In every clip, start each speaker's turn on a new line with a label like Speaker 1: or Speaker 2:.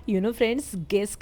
Speaker 1: Friends, guess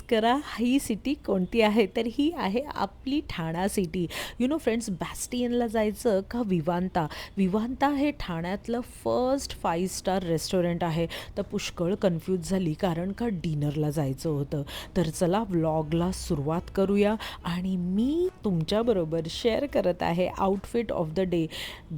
Speaker 1: करा ही city कोणती आहे? तर ही आहे आपली ठाणा सिटी. फ्रेंड्स, बॅस्टियनला जायचं का विवांता? विवांता हे ठाण्यातलं फर्स्ट 5 स्टार रेस्टॉरंट आहे. तर पुष्कळ कन्फ्यूज झाली कारण का डिनरला जायचं होतं. तर चला व्लॉगला सुरुवात करूया आणि मी तुमच्याबरोबर शेअर करत आहे आउटफिट ऑफ द डे.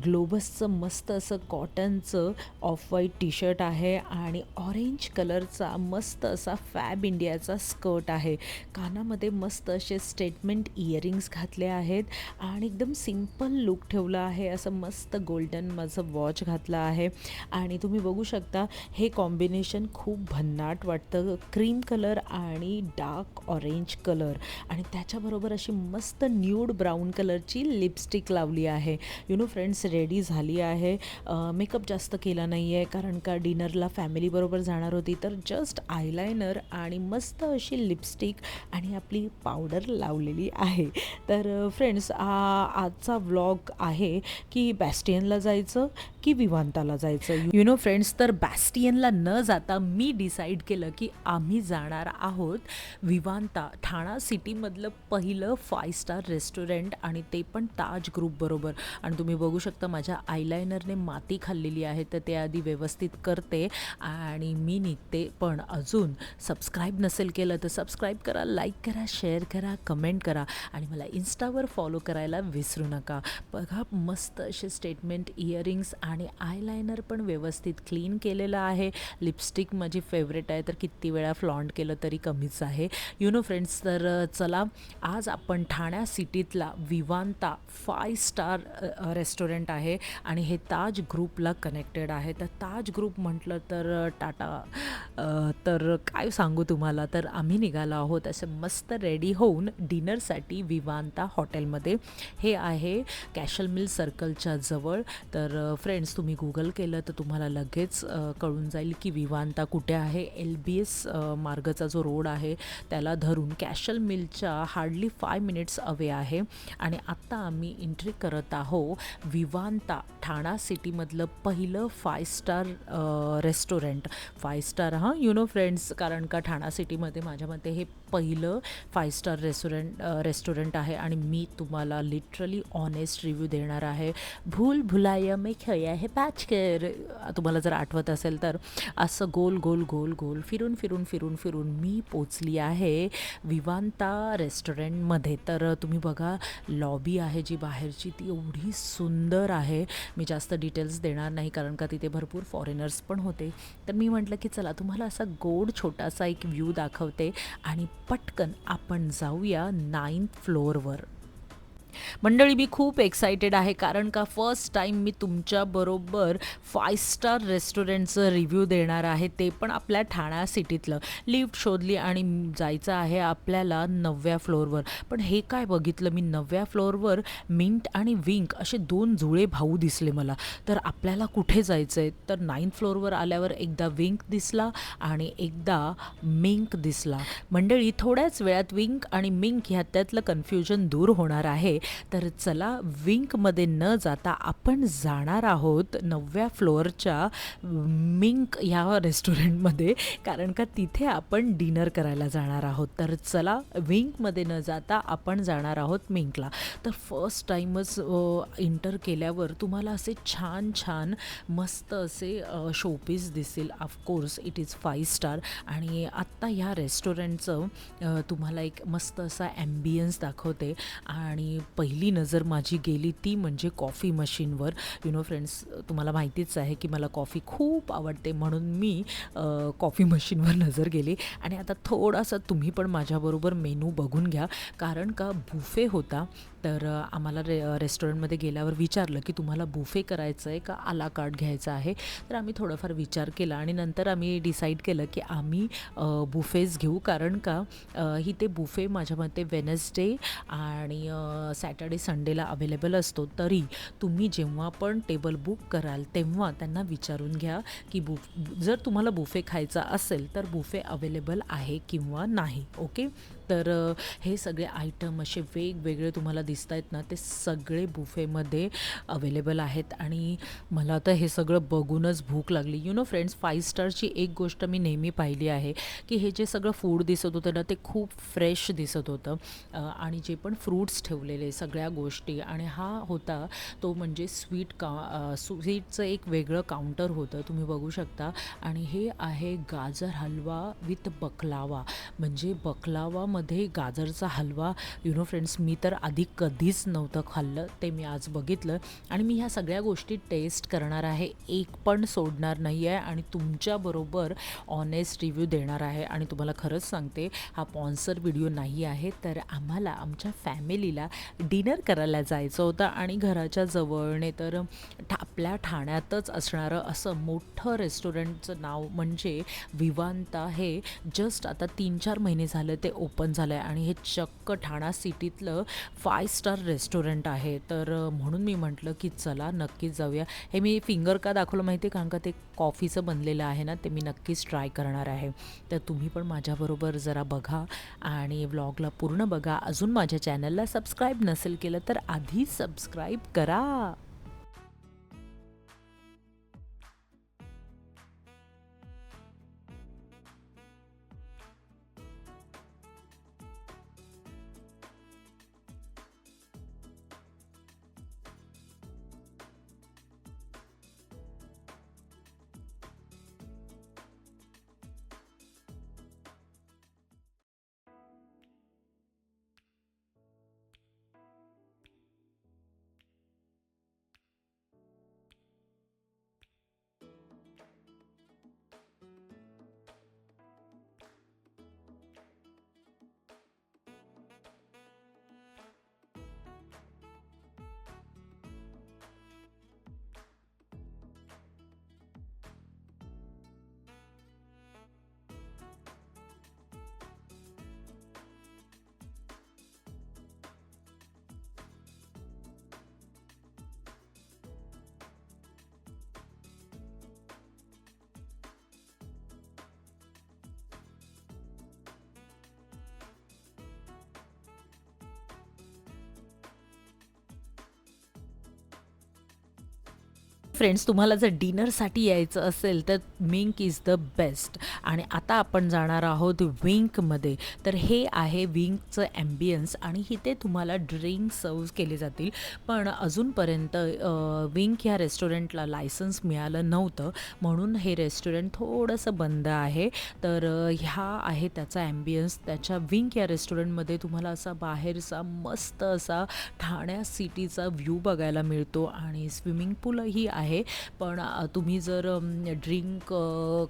Speaker 1: ग्लोबसचं मस्त असं कॉटनचं ऑफ व्हाईट टी शर्ट आहे आणि ऑरेंज कलरचा मस्त असा फॅब इंडियाचा स्कर्ट आहे. कानामध्ये मस्त असे स्टेटमेंट इयरिंग्स घातले आहेत आणि एकदम सिम्पल लुक ठेवला आहे. असं मस्त गोल्डन माझं वॉच घातलं आहे आणि तुम्ही बघू शकता हे कॉम्बिनेशन खूप भन्नाट वाटतं. क्रीम कलर आणि डार्क ऑरेंज कलर आणि त्याच्याबरोबर अशी मस्त न्यूड ब्राऊन कलरची लिपस्टिक लावली आहे. फ्रेंड्स, रेडी झाली आहे. मेकअप जास्त केला नाही आहे कारण का डिनरला फॅमिलीबरोबर जाणार होती. तर जस्ट आयलायनर आणि मस्त अशी लिपस्टिक आणि आपली पावडर लावलेली आहे. तर फ्रेंड्स, आजचा व्लॉग आहे की बॅस्टियनला जायचं की विवांताला जायचं. फ्रेंड्स, तर बॅस्टियनला न जाता मी डिसाईड केलं की आम्ही जाणार आहोत विवांता, ठाणा सिटीमधलं पहिलं 5 स्टार रेस्टॉरंट आणि ते पण ताज ग्रुप बरोबर. आणि तुम्ही बघू शकता माझ्या आयलायनरने माती खाल्लेली आहे, तर ते आधी व्यवस्थित करते आणि मी निघते. पण अजून सबस्क्राईब नसेल केलं तर सबस्क्राईब करा, लाईक करा, शेअर करा, कमेंट करा आणि मला इन्स्टावर फॉलो करायला विसरू नका. बघा, मस्त असे स्टेटमेंट इयरिंग्स आणि आयलायनर पण व्यवस्थित क्लीन केलेलं आहे. लिपस्टिक माझी फेवरेट आहे, तर किती वेळा फ्लॉन्ट केलं तरी कमीच आहे. फ्रेंड्स, तर चला आज आपण ठाण्या सिटीतला विवांता 5 स्टार रेस्टॉरंट आहे आणि हे ताज ग्रुपला कनेक्टेड आहे. तर ताज ग्रुप म्हटलं तर टाटा, तर काय सांगू तुम्हाला. तर आम्ही निघालो आहोत असं मस्त रेडी होऊन डिनरसाठी विवांता हॉटेलमध्ये. हे आहे कॅशल मिल सर्कलच्या जवळ. तर फ्रेंड्स, तुम्ही गुगल केलं तर तुम्हाला लगेच कळून जाईल की विवांता कुठे आहे. LBS मार्गचा जो रोड आहे त्याला धरून कॅशल मिलच्या हार्डली 5 मिनिट्स अवे आहे आणि आत्ता आम्ही एंट्री करत आहो विवांता, ठाणा सिटीमधलं पहिलं 5 स्टार रेस्टॉरंट. 5 स्टार फ्रेंड्स, कारण का ठाणा सिटीमध्ये माझ्या मते हे पहिलं 5 स्टार रेस्टॉरंट आहे आणि मी तुम्हाला लिटरली ऑनेस्ट रिव्ह्यू देणार आहे. भूल भुलाया में खोया है पाच कर, तुम्हाला जर आठवत असेल तर असं गोल गोल गोल गोल फिरून फिरून फिरून फिरून मी पोचली आहे विवांता रेस्टॉरंटमध्ये. तर तुम्ही बघा, लॉबी आहे जी बाहेरची ती एवढी सुंदर आहे. मी जास्त डिटेल्स देणार नाही कारण का तिथे भरपूर फॉरेनर्स पण होते. तर मी म्हटलं की चला तुम्हाला असा गोड छोटासा एक व्ह्यू दाखवते आणि पटकन आपण जाऊया 9th फ्लोअरवर. मंडळी, मी खूप एक्सायटेड आहे कारण का फर्स्ट टाईम मी तुमच्याबरोबर 5 स्टार रेस्टॉरंटचं रिव्ह्यू देणार आहे, ते पण आपल्या ठाणा सिटीतलं. लिफ्ट शोधली आणि जायचं आहे आपल्याला 9व्या फ्लोअरवर. पण हे काय बघितलं मी, 9व्या फ्लोअरवर मिंट आणि विंक असे 2 जुळे भाऊ दिसले मला. तर आपल्याला कुठे जायचं आहे? तर 9th फ्लोअरवर आल्यावर एकदा विंक दिसला आणि एकदा मिंक दिसला. मंडळी, थोड्याच वेळात विंक आणि मिंक ह्याच्यातलं कन्फ्युजन दूर होणार आहे. तर चला, विंकमध्ये न जाता आपण जाणार आहोत 9व्या फ्लोअरच्या मिंक ह्या रेस्टॉरंटमध्ये कारण का तिथे आपण डिनर करायला जाणार आहोत. तर चला, विंकमध्ये न जाता आपण जाणार आहोत मिंकला. तर फर्स्ट टाईमच एंटर केल्यावर तुम्हाला असे छान छान मस्त असे शोपीस दिसेल. ऑफकोर्स इट इज 5 स्टार आणि आत्ता ह्या रेस्टॉरंटचं तुम्हाला एक मस्त असा ॲम्बियन्स दाखवते आणि पहिली नजर माझी गेली ती म्हणजे कॉफी मशीनवर. फ्रेंड्स, तुम्हाला माहितीच आहे की मला कॉफी खूप आवडते, म्हणून मी कॉफी मशीनवर नजर गेली. आणि आता थोडासा तुम्ही पण माझ्याबरोबर मेनू बघून घ्या कारण का बुफे होता. तर आम्हाला रेस्टॉरंटमध्ये गेल्यावर विचारलं की तुम्हाला बुफे करायचं आहे का आला कार्ट घ्यायचं आहे. तर आम्ही थोडाफार विचार केला आणि नंतर आम्ही डिसाईड केलं की आम्ही बुफेज घेऊ कारण का इथे बुफे माझ्या मते वेनसडे आणि सॅटर्डे संडेला अवेलेबल असतो, तरी तुम्ही जेव्हा पण टेबल बुक कराल तेव्हा त्यांना विचारून घ्या की जर तुम्हाला बुफे खायचा असेल तर बुफे अवेलेबल आहे किंवा नाही. ओके. तर हे सगळे आयटम असे वेगवेगळे तुम्हाला दिसत आहेत ना, ते सगळे बुफेमध्ये अवेलेबल आहेत आणि मला तर हे सगळं बघूनच भूक लागली. फ्रेंड्स, 5 स्टारची एक गोष्ट मी नेहमी पाहिली आहे की हे जे सगळं फूड दिसत होतं ना, ते खूप फ्रेश दिसत होतं आणि जे पण फ्रूट्स ठेवलेले सगळ्या गोष्टी, आणि हा होता तो म्हणजे स्वीटचं एक वेगळं काउंटर होतं, तुम्ही बघू शकता. आणि हे आहे गाजर हलवा विथ बकलावा, म्हणजे बकलावामध्ये गाजरचा हलवा. फ्रेंड्स, मी तर आधी कधीच नव्हतं खाल्लं, ते मी आज बघितलं आणि मी ह्या सगळ्या गोष्टी टेस्ट करणार आहे, एक पण सोडणार नाही आहे आणि तुमच्याबरोबर ऑनेस्ट रिव्ह्यू देणार आहे. आणि तुम्हाला खरंच सांगते, हा स्पॉन्सर व्हिडिओ नाही आहे, तर आम्हाला आमच्या फॅमिलीला डिनर करायला जायचं होतं आणि घराच्या जवळने तर आपल्या ठाण्यातच असणारं असं मोठं रेस्टॉरंटचं नाव म्हणजे विवांता. हे जस्ट आता 3-4 महिने झाले ते ओपन झालं आहे आणि हे चक्क ठाणा सिटीतलं 5 स्टार रेस्टॉरंट आहे. तर म्हणून मी म्हटलं की चला नक्कीच जाऊया. हे मी फिंगर का दाखवलं माहिती आहे, कारण का ते कॉफीचं बनलेलं आहे ना, ते मी नक्कीच ट्राय करणार आहे. तर तुम्ही पण माझ्याबरोबर जरा बघा आणि व्लॉगला पूर्ण बघा. अजून माझ्या चॅनलला सबस्क्राईब नसेल केलं तर आधी सबस्क्राईब करा. फ्रेंड्स, तुम्हाला जर डिनरसाठी यायचं असेल तर मिंक इज द बेस्ट. आणि आता आपण जाणार आहोत विंकमध्ये. तर हे आहे विंकचं ॲम्बियन्स आणि इथे तुम्हाला ड्रिंक सर्व केले जातील. पण अजूनपर्यंत विंक ह्या रेस्टॉरंटला लायसन्स मिळालं नव्हतं, म्हणून हे रेस्टॉरंट थोडंसं बंद आहे. तर ह्या आहे त्याचा ॲम्बियन्स. त्याच्या विंक या रेस्टॉरंटमध्ये तुम्हाला असा बाहेरचा मस्त असा ठाण्या सिटीचा व्ह्यू बघायला मिळतो आणि स्विमिंग पूलही आहे. पण तुम्ही जर ड्रिंक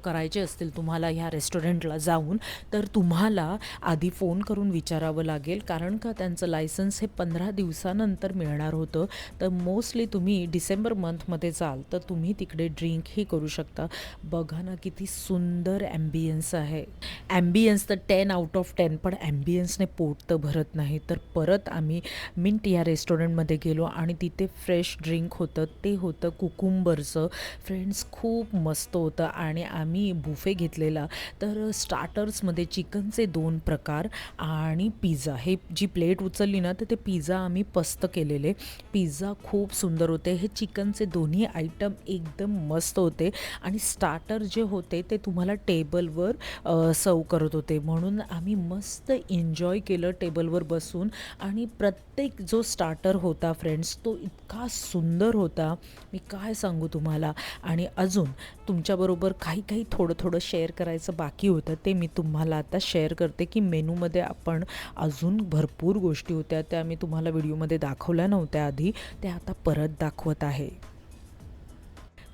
Speaker 1: करायचे असतील तुम्हाला ह्या रेस्टॉरंटला जाऊन, तर तुम्हाला आधी फोन करून विचारावं लागेल, कारण का त्यांचं लायसन्स हे 15 दिवसानंतर मिळणार होतं. तर मोस्टली तुम्ही डिसेंबर मंथमध्ये जाल तर तुम्ही तिकडे ड्रिंकही करू शकता. बघा ना किती सुंदर ॲम्बियन्स आहे. ॲम्बियन्स तर 10 आउट ऑफ 10, पण ॲम्बियन्सने पोट तर भरत नाही. तर परत आम्ही मिंट या रेस्टॉरंटमध्ये गेलो आणि तिथे फ्रेश ड्रिंक होतं, ते होतं कुकुंबरचं. फ्रेंड्स, खूप मस्त होतं आणि आम्ही बुफे घेतलेला. तर स्टार्टर्समध्ये चिकनचे 2 प्रकार आणि पिझ्झा, हे जी प्लेट उचलली ना तर ते पिझ्झा आम्ही पस्त केलेले. पिझ्झा खूप सुंदर होते. हे चिकनचे दोन्ही आयटम एकदम मस्त होते आणि स्टार्टर जे होते ते तुम्हाला टेबलवर सर्व करत होते, म्हणून आम्ही मस्त एन्जॉय केलं टेबलवर बसून. आणि प्रत्येक जो स्टार्टर होता फ्रेंड्स, तो इतका सुंदर होता, मी काय सांगू तुम्हाला. आणि अजून तुमच्याबरोबर काही थोडं शेअर करायचं बाकी होतं, ते मी तुम्हाला आता शेअर करते की मेनूमध्ये आपण अजून भरपूर गोष्टी होत्या, त्या मी तुम्हाला व्हिडिओमध्ये दाखवल्या नव्हत्या आधी, त्या आता परत दाखवत आहे.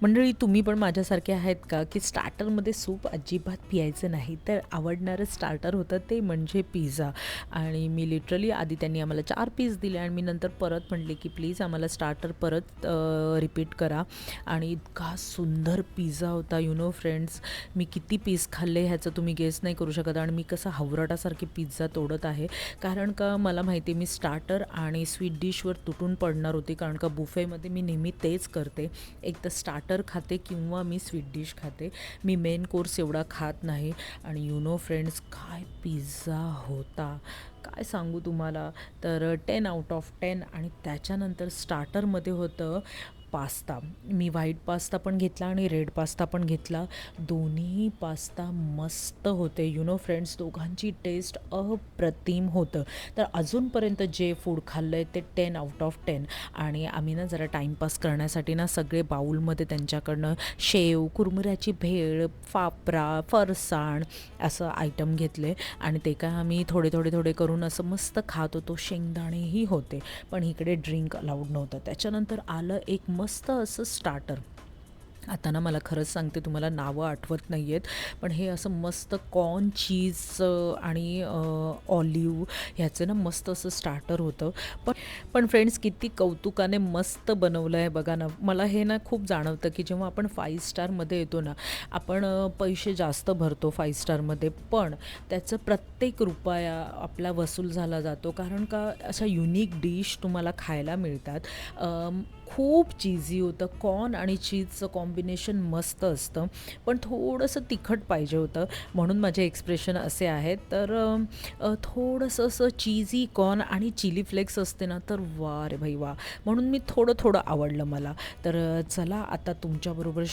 Speaker 1: मंडळी, तुम्ही पण माझ्यासारखे आहेत का, की स्टार्टरमध्ये सूप अजिबात पियायचं नाही, तर आवडणारं स्टार्टर होतं ते म्हणजे पिझ्झा. आणि मी लिटरली आधी त्यांनी आम्हाला 4 पीस दिले आणि मी नंतर परत म्हटले, की प्लीज आम्हाला स्टार्टर परत रिपीट करा. आणि इतका सुंदर पिझ्झा होता. फ्रेंड्स, मी किती पीस खाल्ले ह्याचं तुम्ही गेस नाही करू शकत. आणि मी कसं हावराटासारखी पिझ्झा तोडत आहे, कारण का मला माहिती आहे मी स्टार्टर आणि स्वीट डिशवर तुटून पडणार होती, कारण का बुफेमध्ये मी नेहमी तेच करते. एक तर स्टार्टर खाते किंवा मी स्वीट डिश खाते. मी मेन कोर्स एवढा खात नाही. आणि फ्रेंड्स, काय पिझ्झा होता, काय सांगू तुम्हाला. तर 10 आउट ऑफ 10. आणि त्याच्यानंतर स्टार्टरमध्ये होतं पास्ता. मी व्हाईट पास्ता पण घेतला आणि रेड पास्ता पण घेतला. दोन्ही पास्ता मस्त होते. फ्रेंड्स, दोघांची टेस्ट अप्रतिम होतं. तर अजूनपर्यंत जे फूड खाल्लं आहे ते 10 आउट ऑफ 10. आणि आम्ही ना जरा टाईमपास करण्यासाठी ना सगळे बाऊलमध्ये त्यांच्याकडनं शेव, कुरमुऱ्याची भेळ, फापरा, फरसाण असं आयटम घेतले. आणि ते काय आम्ही थोडे थोडे थोडे करून असं मस्त खात होतो. शेंगदाणेही होते, पण इकडे ड्रिंक अलाउड नव्हतं. त्याच्यानंतर आलं एक मस्त असं स्टार्टर. आता ना मला खरंच सांगते, तुम्हाला नावं आठवत नाही आहेत, पण हे असं मस्त कॉर्न, चीज आणि ऑलिव्ह ह्याचं ना मस्त असं स्टार्टर होतं. पण पण फ्रेंड्स, किती कौतुकाने मस्त बनवलं आहे बघा ना. मला हे ना खूप जाणवतं, की जेव्हा आपण 5 स्टारमध्ये येतो ना, आपण पैसे जास्त भरतो 5 स्टारमध्ये, पण त्याचं प्रत्येक रुपया आपला वसूल झाला जातो, कारण का अशा युनिक डिश तुम्हाला खायला मिळतात. खूप चीझी होतं. कॉर्न आणि चीजचं कॉम्बिनेशन मस्त असतं, पण थोडंसं तिखट पाहिजे होतं, म्हणून माझे एक्सप्रेशन असे आहेत. तर थोडंसं असं चीझी कॉर्न आणि चिली फ्लेक्स असते ना, तर वा रे भाई वा, म्हणून मी थोडं थोडं आवडलं मला. तर चला आता तुमच्याबरोबर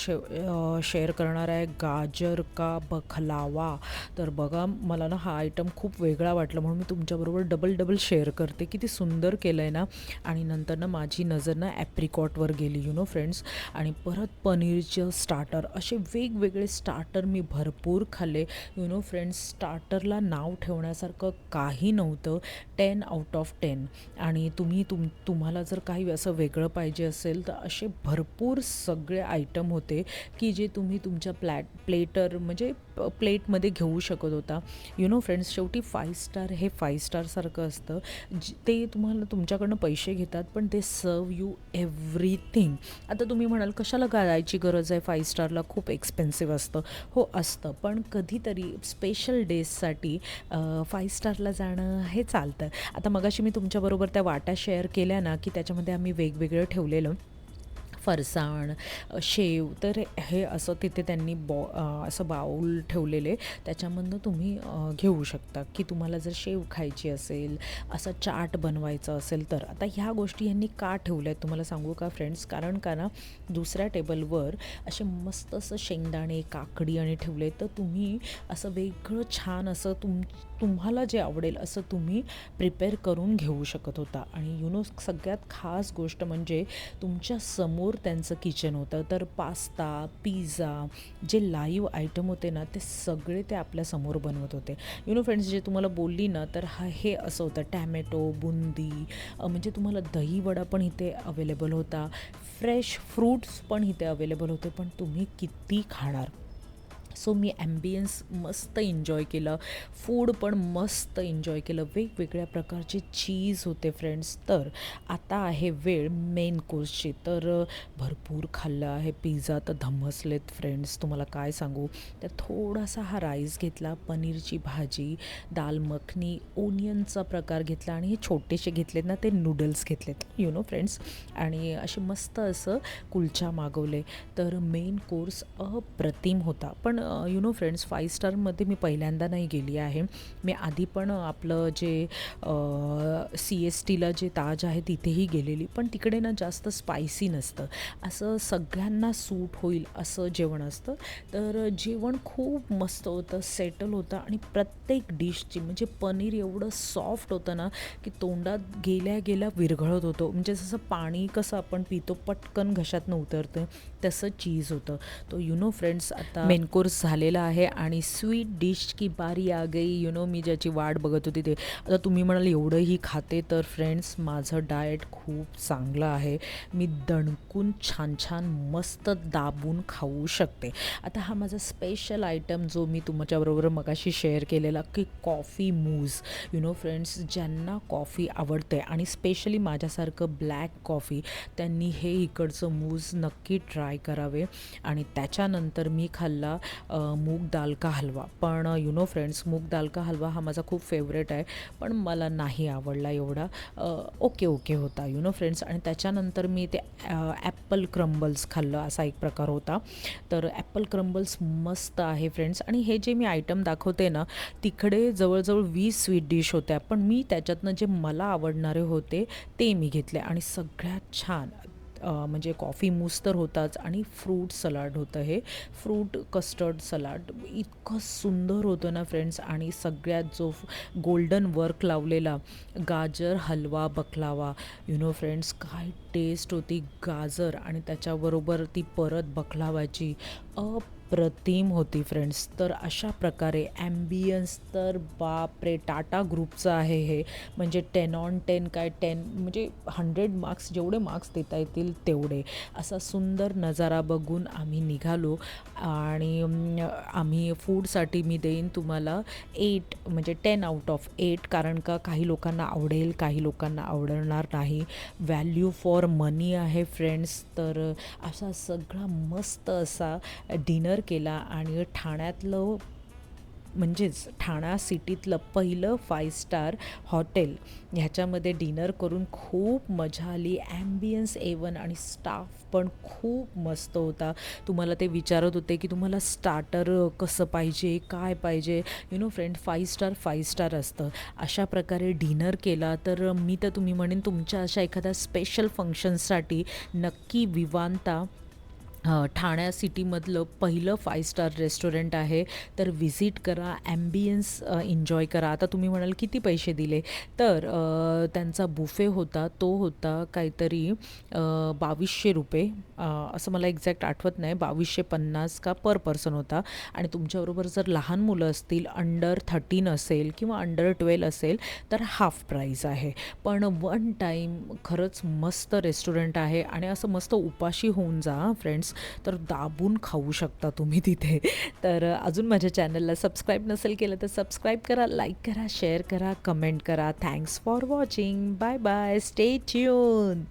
Speaker 1: शेअर करणार आहे गाजर का बखलावा. तर बघा, मला ना हा आयटम खूप वेगळा वाटला, म्हणून मी तुमच्याबरोबर डबल शेअर करते. किती सुंदर केलं आहे ना. आणि नंतर ना माझी नजर ना ॲप्रिकॉटवर गेली फ्रेंड्स. आणि परत पनीरचं स्टार्टर, असे वेगवेगळे स्टार्टर मी भरपूर खाल्ले. फ्रेंड्स, स्टार्टरला नाव ठेवण्यासारखं काही नव्हतं. 10 आउट ऑफ 10. आणि तुम्हाला जर काही असं वेगळं पाहिजे असेल तर असे भरपूर सगळे आयटम होते, की जे तुम्ही तुमच्या प्लेटर म्हणजे प्लेटमध्ये घेऊ शकत होता. फ्रेंड्स, शेवटी 5 स्टार हे 5 स्टारसारखं असतं. ते तुम्हाला तुमच्याकडनं पैसे घेतात, पण ते सर्व यू एव्हरीथिंग. आता तुम्ही म्हणाल, कशाला जायची गरज आहे 5 स्टारला, खूप एक्सपेन्सिव्ह असतं. हो, असतं, पण कधीतरी स्पेशल डेजसाठी 5 स्टारला जाणं हे चालतं. आता मगाशी मी तुमच्याबरोबर त्या वाट्या शेअर केल्या ना, की त्याच्यामध्ये आम्ही वेगवेगळं ठेवलेलं फरसाण, शेव. तर हे असं तिथे त्यांनी असं बाऊल ठेवलेले, त्याच्यामधनं तुम्ही घेऊ शकता, की तुम्हाला जर शेव खायची असेल, असं चाट बनवायचं असेल तर. आता ह्या गोष्टी ह्यांनी का ठेवल्या आहेत तुम्हाला सांगू का फ्रेंड्स, कारण का ना दुसऱ्या टेबलवर असे मस्त असं शेंगदाणे, काकडी आणि ठेवले, तर तुम्ही असं वेगळं छान असं तुम्हाला जे आवडेल असं तुम्ही प्रिपेअर करून घेऊ शकत होता. आणि सगळ्यात खास गोष्ट म्हणजे तुमच्या समोर त्यांचं किचन होतं. तर पास्ता, पिझ्झा जे लाईव्ह आयटम होते ना, ते सगळे ते आपल्यासमोर बनवत होते. फ्रेंड्स, जे तुम्हाला बोलली ना, तर हे असं होतं, टॅमॅटो, बुंदी, म्हणजे तुम्हाला दहीवडा पण इथे अवेलेबल होता, फ्रेश फ्रूट्स पण इथे अवेलेबल होते, पण तुम्ही किती खाणार. सो मी ॲम्बियन्स मस्त एन्जॉय केलं, फूड पण मस्त एन्जॉय केलं, वेगवेगळ्या प्रकारचे चीज होते फ्रेंड्स. तर आता आहे वेळ मेन कोर्सची. तर भरपूर खाल्लं आहे. पिझ्झा तर धम्मसलेत फ्रेंड्स, तुम्हाला काय सांगू. तर थोडासा हा राईस घेतला, पनीरची भाजी, दाल मखनी, ओनियनचा प्रकार घेतला, आणि हे छोटेसे घेतलेत ना ते नूडल्स घेतलेत फ्रेंड्स. आणि असे मस्त असं कुलचा मागवले. तर मेन कोर्स अप्रतिम होता. पण फ्रेंड्स, 5 स्टारमध्ये मी पहिल्यांदा नाही गेली आहे. मी आधी पण आपलं जे CSTला जे ताज आहे तिथेही गेलेली, पण तिकडे ना जास्त स्पायसी नसतं, असं सगळ्यांना सूट होईल असं जेवण असतं. तर जेवण खूप मस्त होतं, सेटल होतं, आणि प्रत्येक डिशची म्हणजे पनीर एवढं सॉफ्ट होतं ना, की तोंडात गेल्या गेल्या विरघळत होतं. म्हणजे जसं पाणी कसं आपण पितो पटकन घशातनं उतरतं, तसं चीज होतं. तो फ्रेंड्स, आता मेन कोर्स मोमोज झालेला आहे आणि स्वीट डिश की बारी आ गई. मी ज्याची वाट बघत होती ते. आता तुम्ही म्हणाल एवढंही खाते, तर फ्रेंड्स माझं डाएट खूप चांगलं आहे. मी दणकून छान छान मस्त दाबून खाऊ शकते. आता हा माझा स्पेशल आयटम जो मी तुमच्याबरोबर मगाशी शेअर केलेला की कॉफी मूज. फ्रेंड्स, ज्यांना कॉफी आवडते आणि स्पेशली माझ्यासारखं ब्लॅक कॉफी, त्यांनी हे इकडचं मूज नक्की ट्राय करावे. आणि त्याच्यानंतर मी खाल्ला मूग दाल का हलवा. पण फ्रेंड्स, मूग दाल का हलवा हा माझा खूप फेवरेट आहे, पण मला नाही आवडला एवढा. ओके ओके होता फ्रेंड्स. आणि त्याच्यानंतर मी ते ॲपल क्रम्बल्स खाल्लं, असा एक प्रकार होता. तर ॲपल क्रम्बल्स मस्त आहे फ्रेंड्स. आणि हे जे मी आयटम दाखवते ना, तिकडे जवळजवळ 20 स्वीट डिश होत्या, पण मी त्याच्यातनं जे मला आवडणारे होते ते मी घेतले. आणि सगळ्यात छान म्हणजे कॉफी मूस तर होताच, आणि फ्रूट सलाड होतं. हे फ्रूट कस्टर्ड सलाड इतकं सुंदर होतं ना फ्रेंड्स. आणि सगळ्यात जो गोल्डन वर्क लावलेला गाजर हलवा बकलावा, फ्रेंड्स, काय टेस्ट होती गाजर आणि त्याच्याबरोबर ती परत बकलावाची, अप्रतिम होती फ्रेंड्स. तर अशा प्रकारे ॲम्बियन्स तर बापरे, टाटा ग्रुपचं आहे हे. म्हणजे 10/10 काय 10 म्हणजे 100 मार्क्स, जेवढे मार्क्स देता येतील तेवढे. असा सुंदर नजारा बघून आम्ही निघालो. आणि आम्ही फूडसाठी मी देईन तुम्हाला 8, म्हणजे 10 आउट ऑफ 8, कारण का काही लोकांना आवडेल, काही लोकांना आवडणार नाही. व्हॅल्यू फॉर मनी आहे फ्रेंड्स. तर असा सगळा मस्त असा डिनर केला. आणि ठाण्यातलं, म्हणजेच ठाणा सिटीतलं पहिलं 5 स्टार हॉटेल, ह्याच्यामध्ये डिनर करून खूप मजा आली. ॲम्बियन्स A1 आणि स्टाफ पण खूप मस्त होता. तुम्हाला ते विचारत होते की तुम्हाला स्टार्टर कसं पाहिजे, काय पाहिजे. फ्रेंड, 5 स्टार 5 स्टार असतं. अशा प्रकारे डिनर केला. तर मी तर तुम्ही म्हणेन तुमच्या अशा एखाद्या स्पेशल फंक्शन्ससाठी नक्की विवांता ठाण्या सिटीमधलं पहिलं 5 स्टार रेस्टॉरंट आहे. तर व्हिजिट करा, ॲम्बियन्स एन्जॉय करा. आता तुम्ही म्हणाल किती पैसे दिले, तर त्यांचा बुफे होता, तो होता काहीतरी ₹2200. असं मला एक्झॅक्ट आठवत नाही, 2250 का पर पर्सन होता. आणि तुमच्याबरोबर जर लहान मुलं असतील, अंडर 13 असेल किंवा अंडर 12 असेल, तर हाफ प्राईज आहे. पण वन टाईम खरंच मस्त रेस्टॉरंट आहे. आणि असं मस्त उपाशी होऊन जा फ्रेंड्स, तर दाबून खाऊ शकता तुम्ही तिथे. तर अजून माझ्या चॅनलला सबस्क्राईब नसेल केलं तर सबस्क्राईब करा, लाईक करा, शेअर करा, कमेंट करा. Thanks for watching. Bye bye. Stay tune.